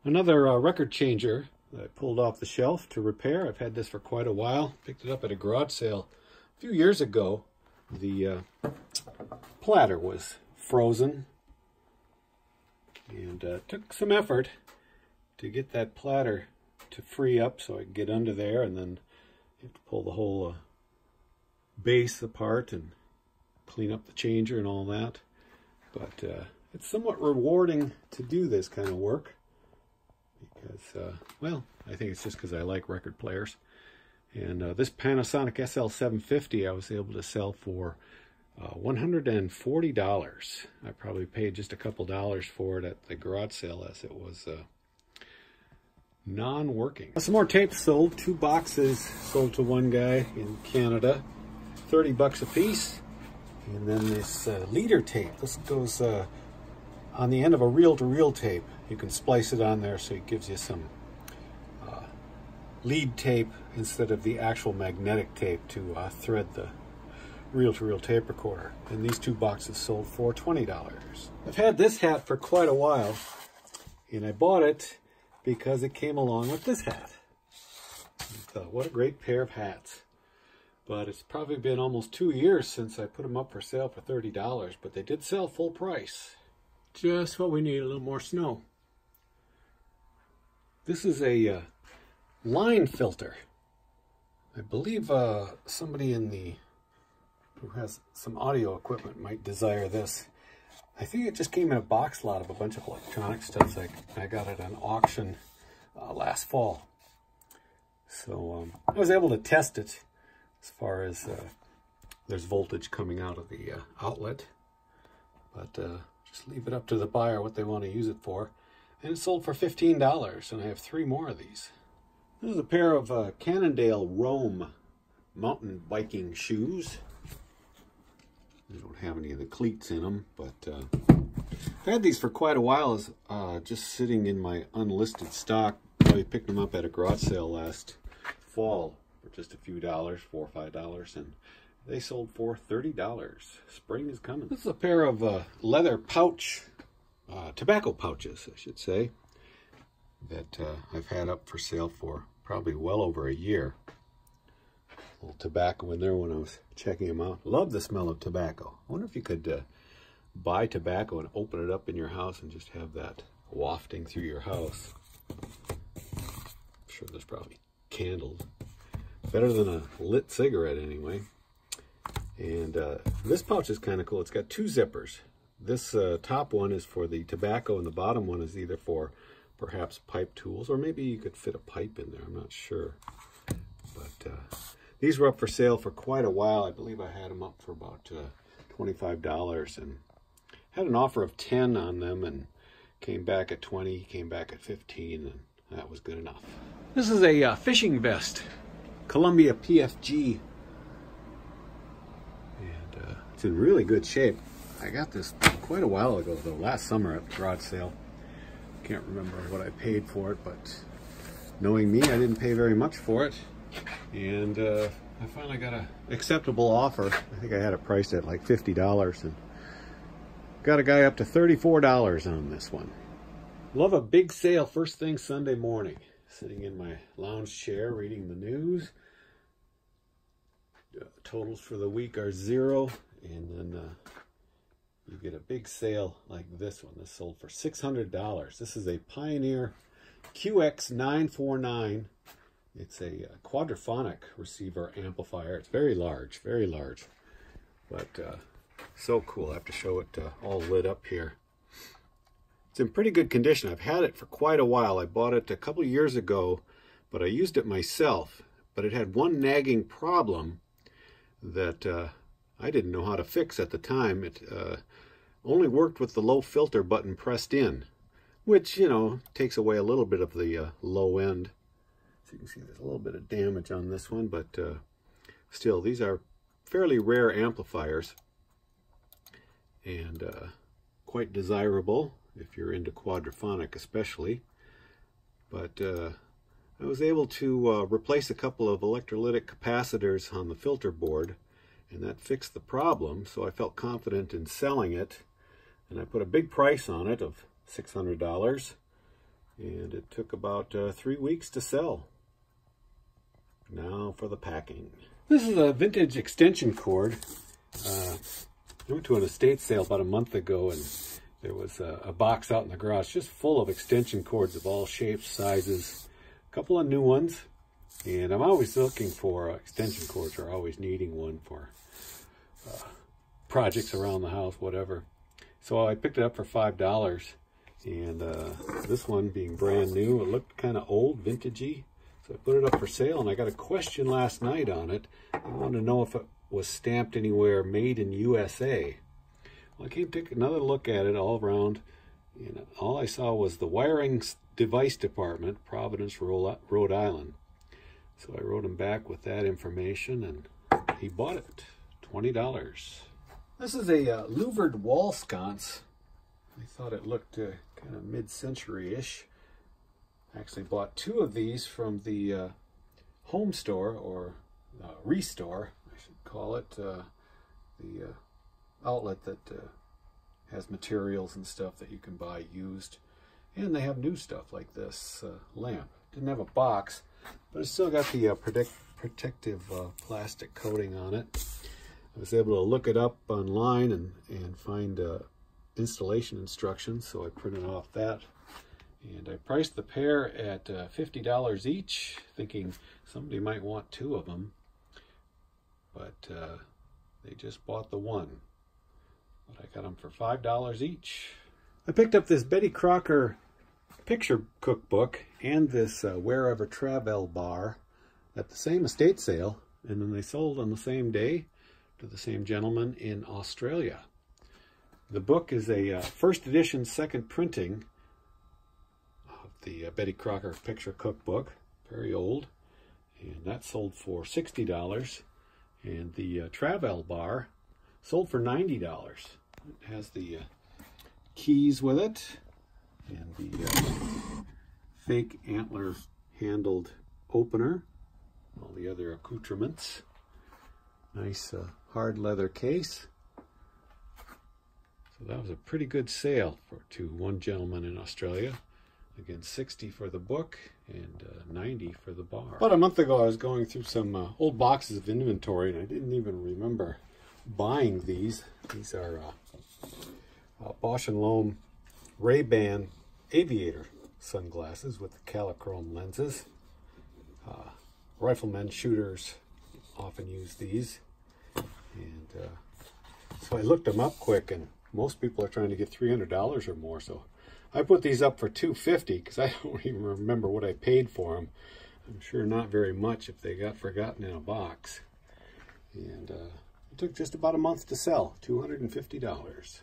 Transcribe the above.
Another record changer that I pulled off the shelf to repair. I've had this for quite a while. Picked it up at a garage sale a few years ago. The platter was frozen, and took some effort to get that platter to free up so I could get under there, and then you have to pull the whole base apart and clean up the changer and all that. But it's somewhat rewarding to do this kind of work because, well, I think it's just because I like record players. And this Panasonic SL750 I was able to sell for $140. I probably paid just a couple dollars for it at the garage sale as it was non-working. Some more tapes sold. 2 boxes sold to one guy in Canada. 30 bucks a piece. And then this leader tape. This goes on the end of a reel-to-reel tape. You can splice it on there so it gives you some lead tape instead of the actual magnetic tape to thread the reel-to-reel tape recorder. And these 2 boxes sold for $20. I've had this hat for quite a while, and I bought it because it came along with this hat. I thought, what a great pair of hats. But it's probably been almost 2 years since I put them up for sale for $30, but they did sell full price. Just what we need, a little more snow. This is a line filter. I believe somebody who has some audio equipment might desire this. I think it just came in a box lot of a bunch of electronic stuff. I got it on auction last fall. So I was able to test it as far as there's voltage coming out of the outlet. But just leave it up to the buyer what they want to use it for. And it sold for $15, and I have 3 more of these. This is a pair of Cannondale Roam mountain biking shoes. They don't have any of the cleats in them, but I've had these for quite a while, as just sitting in my unlisted stock. I picked them up at a garage sale last fall for just a few dollars, $4 or $5, and they sold for $30. Spring is coming. This is a pair of leather pouch, tobacco pouches, I should say, that I've had up for sale for probably well over a year. A little tobacco in there when I was checking them out. Love the smell of tobacco. I wonder if you could buy tobacco and open it up in your house and just have that wafting through your house. I'm sure there's probably candles. Better than a lit cigarette anyway. And this pouch is kind of cool. It's got 2 zippers. This top one is for the tobacco, and the bottom one is either for perhaps pipe tools, or maybe you could fit a pipe in there. I'm not sure. But these were up for sale for quite a while. I believe I had them up for about $25, and had an offer of 10 on them, and came back at 20, came back at 15, and that was good enough. This is a fishing vest, Columbia PFG, and it's in really good shape. I got this quite a while ago, though, last summer at the garage sale. Can't remember what I paid for it, but knowing me, I didn't pay very much for it. And I finally got an acceptable offer. I think I had it priced at like $50, and got a guy up to $34 on this one. Love a big sale first thing Sunday morning. Sitting in my lounge chair reading the news. Totals for the week are 0, and then you get a big sale like this one. This sold for $600. This is a Pioneer QX949. It's a quadraphonic receiver amplifier. It's very large, but so cool. I have to show it all lit up here. It's in pretty good condition. I've had it for quite a while. I bought it a couple years ago, but I used it myself. But it had one nagging problem that I didn't know how to fix at the time. It only worked with the low filter button pressed in, which, you know, takes away a little bit of the low end. So you can see there's a little bit of damage on this one, but still, these are fairly rare amplifiers, and quite desirable if you're into quadraphonic especially. But I was able to replace a couple of electrolytic capacitors on the filter board, and that fixed the problem, so I felt confident in selling it, and I put a big price on it of $600, and it took about 3 weeks to sell. Now for the packing. This is a vintage extension cord. I went to an estate sale about a month ago, and there was a box out in the garage just full of extension cords of all shapes, sizes, a couple of new ones. And I'm always looking for extension cords, or always needing one for projects around the house, whatever. So I picked it up for $5, and this one being brand new, it looked kind of old, vintagey. So I put it up for sale, and I got a question last night on it. I wanted to know if it was stamped anywhere, made in USA. Well, I came to take another look at it all around, and all I saw was the wiring device department, Providence, Rhode Island. So I wrote him back with that information, and he bought it, $20. This is a louvered wall sconce. I thought it looked kind of mid-century-ish. I actually bought 2 of these from the home store, or restore, I should call it, the outlet that has materials and stuff that you can buy used. And they have new stuff like this lamp. Didn't have a box, but it still got the protective plastic coating on it. I was able to look it up online and find installation instructions, so I printed off that. And I priced the pair at $50 each, thinking somebody might want 2 of them. But they just bought the one. But I got them for $5 each. I picked up this Betty Crocker picture cookbook and this Wherever Travel bar at the same estate sale, and then they sold on the same day to the same gentleman in Australia. The book is a first edition, second printing of the Betty Crocker picture cookbook, very old, and that sold for $60. And the Travel bar sold for $90. It has the keys with it, and the fake antler handled opener, all the other accoutrements. Nice hard leather case. So that was a pretty good sale to one gentleman in Australia. Again, $60 for the book and $90 for the bar. About a month ago, I was going through some old boxes of inventory, and I didn't even remember buying these. These are Bausch & Lomb Ray-Ban aviator sunglasses with the Calichrome lenses. Riflemen, shooters often use these. And so I looked them up quick, and most people are trying to get $300 or more. So I put these up for $250 because I don't even remember what I paid for them. I'm sure not very much if they got forgotten in a box. And it took just about a month to sell, $250.